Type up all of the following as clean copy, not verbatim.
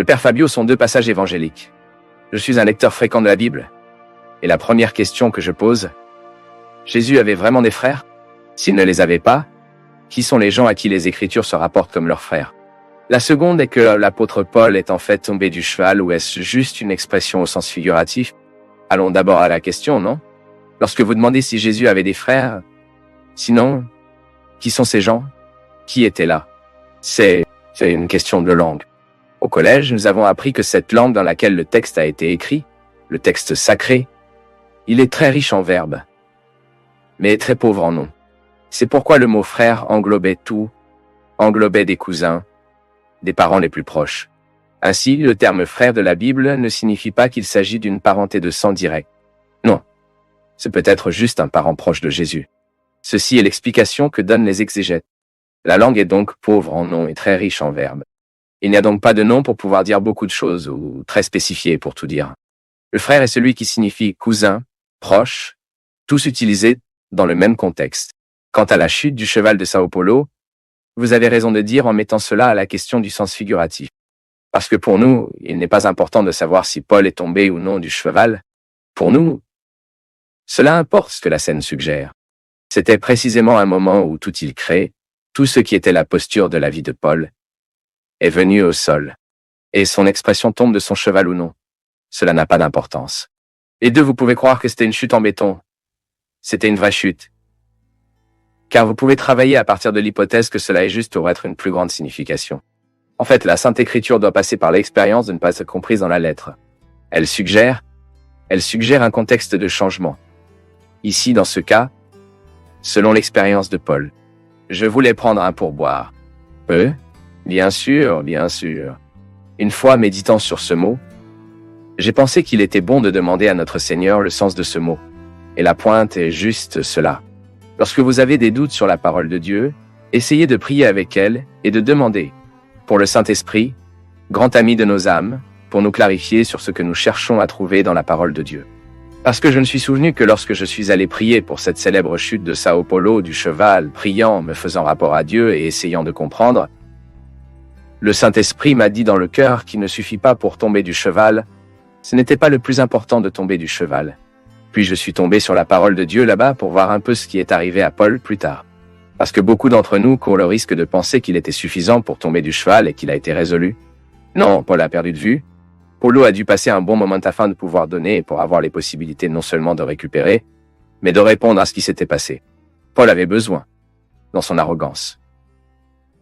Le père Fabio sont deux passages évangéliques. Je suis un lecteur fréquent de la Bible. Et la première question que je pose, Jésus avait vraiment des frères? S'il ne les avait pas, qui sont les gens à qui les Écritures se rapportent comme leurs frères? La seconde est que l'apôtre Paul est en fait tombé du cheval, ou est-ce juste une expression au sens figuratif? Allons d'abord à la question, non? Lorsque vous demandez si Jésus avait des frères, sinon, qui sont ces gens? Qui étaient là? C'est une question de langue. Au collège, nous avons appris que cette langue dans laquelle le texte a été écrit, le texte sacré, il est très riche en verbes, mais très pauvre en noms. C'est pourquoi le mot frère englobait tout, englobait des cousins, des parents les plus proches. Ainsi, le terme frère de la Bible ne signifie pas qu'il s'agit d'une parenté de sang direct. Non, c'est peut-être juste un parent proche de Jésus. Ceci est l'explication que donnent les exégètes. La langue est donc pauvre en noms et très riche en verbes. Il n'y a donc pas de nom pour pouvoir dire beaucoup de choses, ou très spécifié pour tout dire. Le frère est celui qui signifie cousin, proche, tous utilisés dans le même contexte. Quant à la chute du cheval de Sao Paulo, vous avez raison de dire en mettant cela à la question du sens figuratif. Parce que pour nous, il n'est pas important de savoir si Paul est tombé ou non du cheval. Pour nous, cela importe ce que la scène suggère. C'était précisément un moment où tout il crée, tout ce qui était la posture de la vie de Paul, est venu au sol. Et son expression tombe de son cheval ou non, cela n'a pas d'importance. Les deux, vous pouvez croire que c'était une chute en béton. C'était une vraie chute. Car vous pouvez travailler à partir de l'hypothèse que cela est juste pour être une plus grande signification. En fait, la Sainte Écriture doit passer par l'expérience de ne pas être comprise dans la lettre. Elle suggère un contexte de changement. Ici, dans ce cas, selon l'expérience de Paul. Je voulais prendre un pourboire. Bien sûr, bien sûr. Une fois méditant sur ce mot, j'ai pensé qu'il était bon de demander à notre Seigneur le sens de ce mot. Et la pointe est juste cela. Lorsque vous avez des doutes sur la parole de Dieu, essayez de prier avec elle et de demander, pour le Saint-Esprit, grand ami de nos âmes, pour nous clarifier sur ce que nous cherchons à trouver dans la parole de Dieu. Parce que je me suis souvenu que lorsque je suis allé prier pour cette célèbre chute de Sao Paulo du cheval, priant, me faisant rapport à Dieu et essayant de comprendre, le Saint-Esprit m'a dit dans le cœur qu'il ne suffit pas pour tomber du cheval, ce n'était pas le plus important de tomber du cheval. Puis je suis tombé sur la parole de Dieu là-bas pour voir un peu ce qui est arrivé à Paul plus tard. Parce que beaucoup d'entre nous courent le risque de penser qu'il était suffisant pour tomber du cheval et qu'il a été résolu. Non, Paul a perdu de vue. Paulo a dû passer un bon moment afin de pouvoir donner et pour avoir les possibilités non seulement de récupérer, mais de répondre à ce qui s'était passé. Paul avait besoin, dans son arrogance,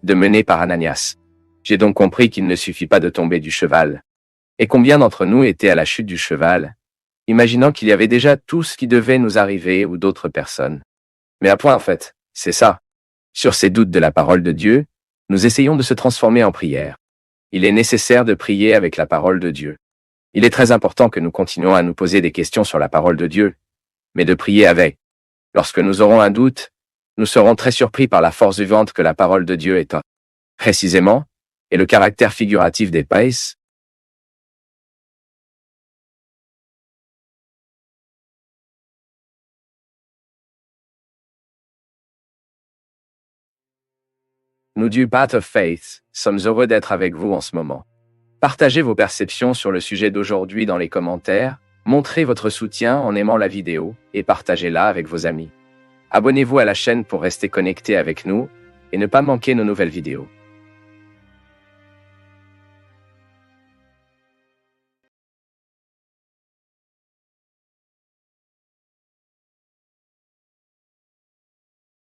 de mener par Ananias. J'ai donc compris qu'il ne suffit pas de tomber du cheval. Et combien d'entre nous étaient à la chute du cheval, imaginant qu'il y avait déjà tout ce qui devait nous arriver ou d'autres personnes. Mais à point en fait, c'est ça. Sur ces doutes de la parole de Dieu, nous essayons de se transformer en prière. Il est nécessaire de prier avec la parole de Dieu. Il est très important que nous continuions à nous poser des questions sur la parole de Dieu, mais de prier avec. Lorsque nous aurons un doute, nous serons très surpris par la force vivante que la parole de Dieu est. Précisément, et le caractère figuratif des pais. Nous du Path of Faith sommes heureux d'être avec vous en ce moment. Partagez vos perceptions sur le sujet d'aujourd'hui dans les commentaires, montrez votre soutien en aimant la vidéo et partagez-la avec vos amis. Abonnez-vous à la chaîne pour rester connecté avec nous et ne pas manquer nos nouvelles vidéos.